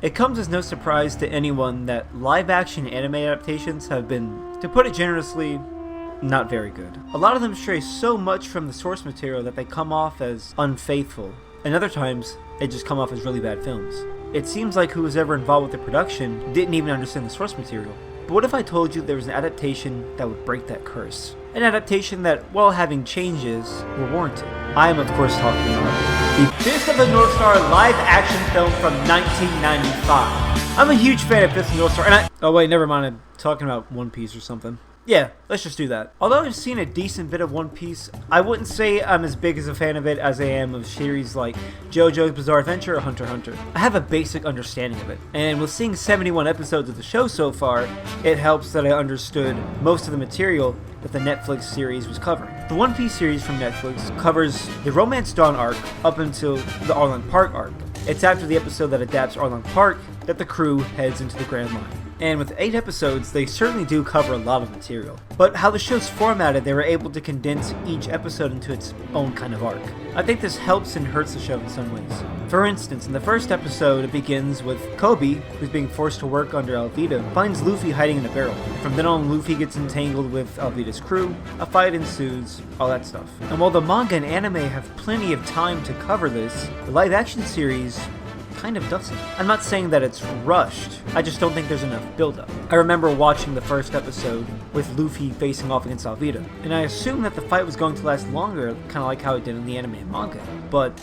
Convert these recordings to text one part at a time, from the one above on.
It comes as no surprise to anyone that live-action anime adaptations have been, to put it generously, not very good. A lot of them stray so much from the source material that they come off as unfaithful, and other times they just come off as really bad films. It seems like who was ever involved with the production didn't even understand the source material. But what if I told you there was an adaptation that would break that curse? An adaptation that, while having changes, were warranted. I am of course talking about the Fist of the North Star live-action film from 1995. I'm a huge fan of Fist of the North Star, and oh wait, never mind, I'm talking about One Piece or something. Yeah, let's just do that. Although I've seen a decent bit of One Piece, I wouldn't say I'm as big as a fan of it as I am of series like JoJo's Bizarre Adventure or Hunter x Hunter. I have a basic understanding of it, and with seeing 71 episodes of the show so far, it helps that I understood most of the material that the Netflix series was covering. The One Piece series from Netflix covers the Romance Dawn arc up until the Arlong Park arc. It's after the episode that adapts Arlong Park that the crew heads into the Grand Line. And with 8 episodes, they certainly do cover a lot of material. But how the show's formatted, they were able to condense each episode into its own kind of arc. I think this helps and hurts the show in some ways. For instance, in the first episode, it begins with Kobe, who's being forced to work under Alvida, finds Luffy hiding in a barrel. From then on, Luffy gets entangled with Alvida's crew, a fight ensues, all that stuff. And while the manga and anime have plenty of time to cover this, the live-action series kind of doesn't. I'm not saying that it's rushed, I just don't think there's enough build-up. I remember watching the first episode with Luffy facing off against Alvida, and I assumed that the fight was going to last longer, kind of like how it did in the anime and manga, but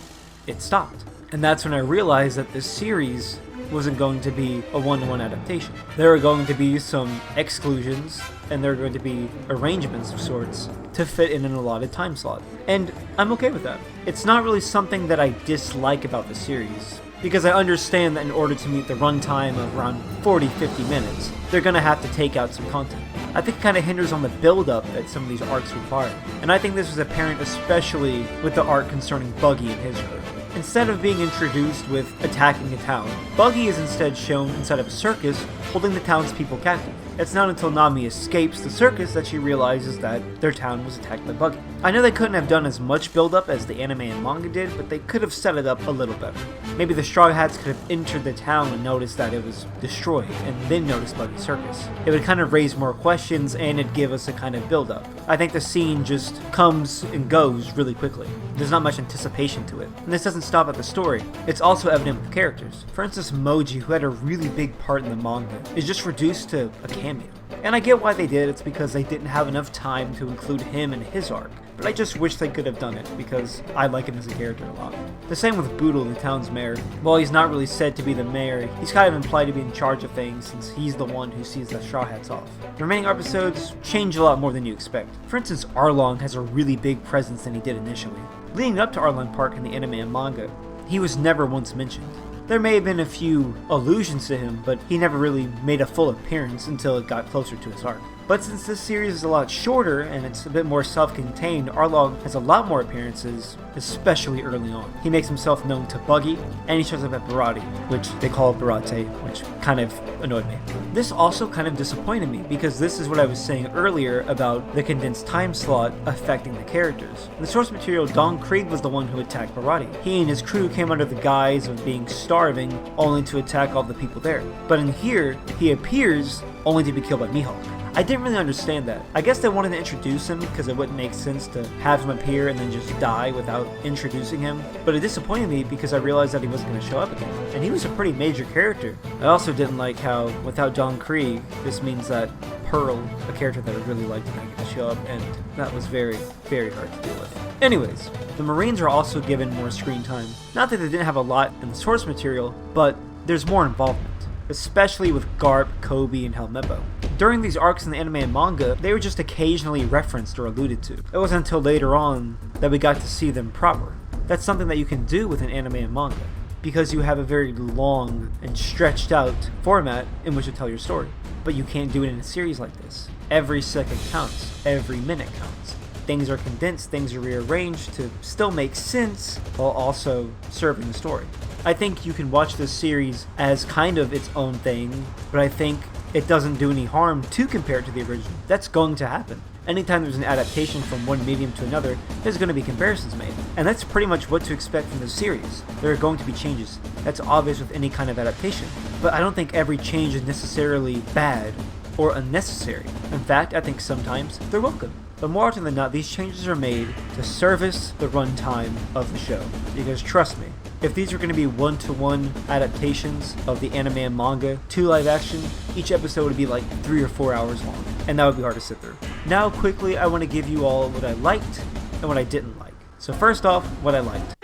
it stopped. And that's when I realized that this series wasn't going to be a one-to-one adaptation. There are going to be some exclusions, and there are going to be arrangements of sorts to fit in an allotted time slot. And I'm okay with that. It's not really something that I dislike about the series, because I understand that in order to meet the runtime of around 40-50 minutes, they're going to have to take out some content. I think it kind of hinders on the build-up that some of these arcs require. And I think this was apparent especially with the arc concerning Buggy and his crew. Instead of being introduced with attacking a town, Buggy is instead shown inside of a circus holding the townspeople captive. It's not until Nami escapes the circus that she realizes that their town was attacked by Buggy. I know they couldn't have done as much build-up as the anime and manga did, but they could have set it up a little better. Maybe the Straw Hats could have entered the town and noticed that it was destroyed, and then noticed Buggy's circus. It would kind of raise more questions, and it'd give us a kind of build-up. I think the scene just comes and goes really quickly. There's not much anticipation to it. And this doesn't stop at the story. It's also evident with characters. For instance, Moji, who had a really big part in the manga, is just reduced to a cameo. And I get why they did, it's because they didn't have enough time to include him in his arc. But I just wish they could have done it, because I like him as a character a lot. The same with Boodle, the town's mayor. While he's not really said to be the mayor, he's kind of implied to be in charge of things, since he's the one who sees the Straw Hats off. The remaining episodes change a lot more than you expect. For instance, Arlong has a really big presence than he did initially. Leading up to Arlong Park in the anime and manga, he was never once mentioned. There may have been a few allusions to him, but he never really made a full appearance until it got closer to his arc. But since this series is a lot shorter and it's a bit more self-contained, Arlong has a lot more appearances, especially early on. He makes himself known to Buggy, and he shows up at Barati, which they call Barate, which kind of annoyed me. This also kind of disappointed me, because this is what I was saying earlier about the condensed time slot affecting the characters. In the source material, Don Krieg was the one who attacked Barati. He and his crew came under the guise of being starving, only to attack all the people there. But in here, he appears only to be killed by Mihawk. I didn't really understand that. I guess they wanted to introduce him because it wouldn't make sense to have him appear and then just die without introducing him. But it disappointed me because I realized that he wasn't going to show up again. And he was a pretty major character. I also didn't like how, without Don Krieg, this means that Pearl, a character that I really liked, did not get to show up, and that was very, very hard to deal with. Anyways, the Marines are also given more screen time. Not that they didn't have a lot in the source material, but there's more involvement, especially with Garp, Kobe, and Helmeppo. During these arcs in the anime and manga, they were just occasionally referenced or alluded to. It wasn't until later on that we got to see them proper. That's something that you can do with an anime and manga, because you have a very long and stretched out format in which to tell your story. But you can't do it in a series like this. Every second counts, every minute counts. Things are condensed, things are rearranged to still make sense while also serving the story. I think you can watch this series as kind of its own thing, but I think it doesn't do any harm to compare it to the original. That's going to happen. Anytime there's an adaptation from one medium to another, there's going to be comparisons made. And that's pretty much what to expect from this series. There are going to be changes. That's obvious with any kind of adaptation. But I don't think every change is necessarily bad or unnecessary. In fact, I think sometimes they're welcome. But more often than not, these changes are made to service the runtime of the show. Because trust me, if these were going to be one-to-one adaptations of the anime and manga to live action, each episode would be like 3 or 4 hours long, and that would be hard to sit through. Now, quickly, I want to give you all what I liked and what I didn't like. So first off, what I liked.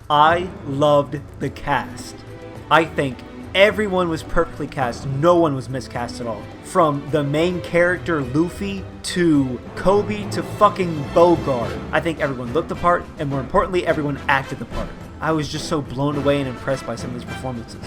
I loved the cast. I think everyone was perfectly cast. No one was miscast at all. From the main character Luffy to Kobe to fucking Bogart. I think everyone looked the part, and more importantly, everyone acted the part. I was just so blown away and impressed by some of these performances.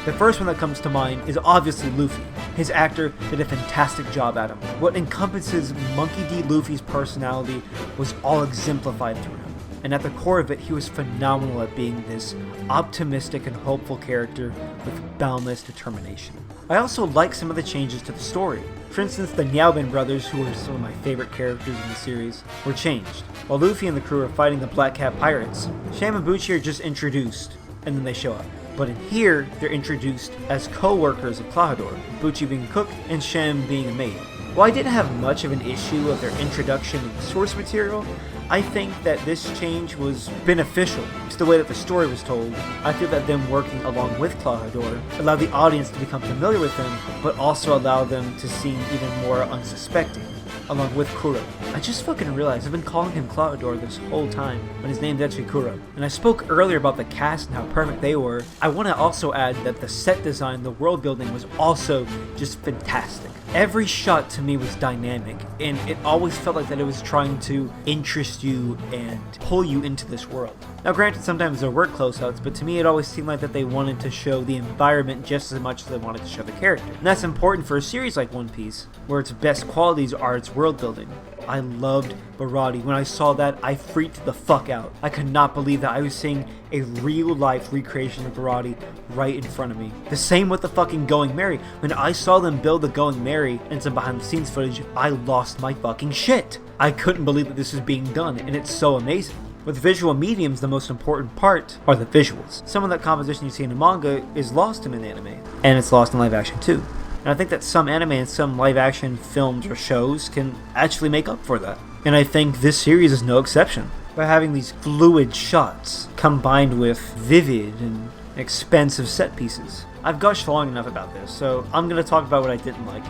The first one that comes to mind is obviously Luffy. His actor did a fantastic job at him. What encompasses Monkey D. Luffy's personality was all exemplified through him. And at the core of it, he was phenomenal at being this optimistic and hopeful character with boundless determination. I also like some of the changes to the story. For instance, the Niaoben brothers, who are some of my favorite characters in the series, were changed. While Luffy and the crew are fighting the Black Cat Pirates, Sham and Bucci are just introduced, and then they show up. But in here, they're introduced as co-workers of Klahadore, Bucci being a cook and Sham being a maid. While I didn't have much of an issue of their introduction in the source material, I think that this change was beneficial to the way that the story was told. I feel that them working along with Klahadore allowed the audience to become familiar with him, but also allow them to seem even more unsuspecting, along with Kuro. I just fucking realized I've been calling him Klahadore this whole time, when his name's actually Kuro. And I spoke earlier about the cast and how perfect they were. I want to also add that the set design, the world building was also just fantastic. Every shot to me was dynamic, and it always felt like that it was trying to interest you and pull you into this world. Now granted, sometimes there were close-ups, but to me it always seemed like that they wanted to show the environment just as much as they wanted to show the character. And that's important for a series like One Piece, where its best qualities are its world building. I loved Barati. When I saw that, I freaked the fuck out. I could not believe that I was seeing a real-life recreation of Barati right in front of me. The same with the fucking Going Merry. When I saw them build the Going Merry and some behind-the-scenes footage, I lost my fucking shit. I couldn't believe that this was being done, and it's so amazing. With visual mediums, the most important part are the visuals. Some of that composition you see in the manga is lost in an anime, and it's lost in live action too. And I think that some anime and some live-action films or shows can actually make up for that. And I think this series is no exception. By having these fluid shots combined with vivid and expensive set pieces. I've gushed long enough about this, so I'm going to talk about what I didn't like.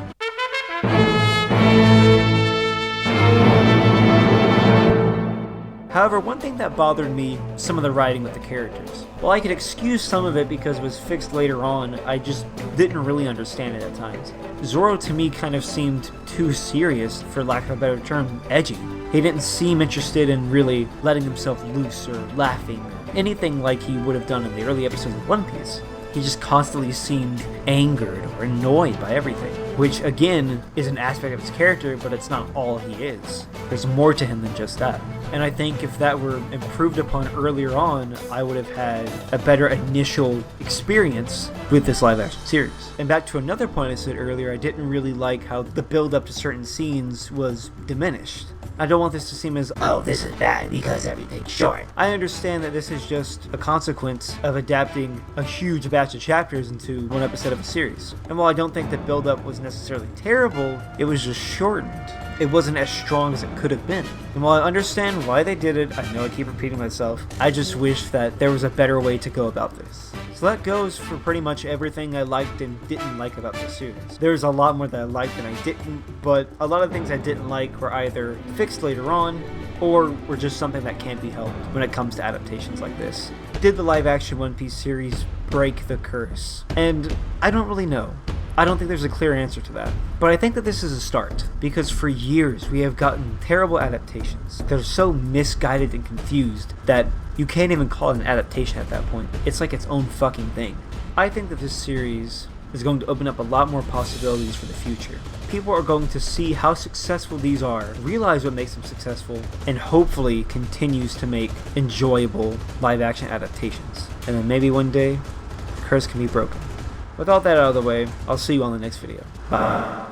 However, one thing that bothered me, some of the writing with the characters. While I could excuse some of it because it was fixed later on, I just didn't really understand it at times. Zoro to me kind of seemed too serious, for lack of a better term, edgy. He didn't seem interested in really letting himself loose or laughing or anything like he would have done in the early episodes of One Piece. He just constantly seemed angered or annoyed by everything, which again is an aspect of his character, but it's not all he is. There's more to him than just that. And I think if that were improved upon earlier on, I would have had a better initial experience with this live action series. And back to another point I said earlier, I didn't really like how the build up to certain scenes was diminished. I don't want this to seem as, oh, this is bad because everything's short. I understand that this is just a consequence of adapting a huge batch of chapters into one episode of a series. And while I don't think the build-up was necessarily terrible, it was just shortened. It wasn't as strong as it could have been. And while I understand why they did it, I know I keep repeating myself, I just wish that there was a better way to go about this. So that goes for pretty much everything I liked and didn't like about this series. There's a lot more that I liked than I didn't, but a lot of things I didn't like were either fixed later on, or were just something that can't be helped when it comes to adaptations like this. Did the live-action One Piece series break the curse? And I don't really know. I don't think there's a clear answer to that. But I think that this is a start, because for years we have gotten terrible adaptations that are so misguided and confused that you can't even call it an adaptation at that point. It's like its own fucking thing. I think that this series is going to open up a lot more possibilities for the future. People are going to see how successful these are, realize what makes them successful, and hopefully continues to make enjoyable live-action adaptations. And then maybe one day, the curse can be broken. with all that out of the way, I'll see you on the next video. Bye.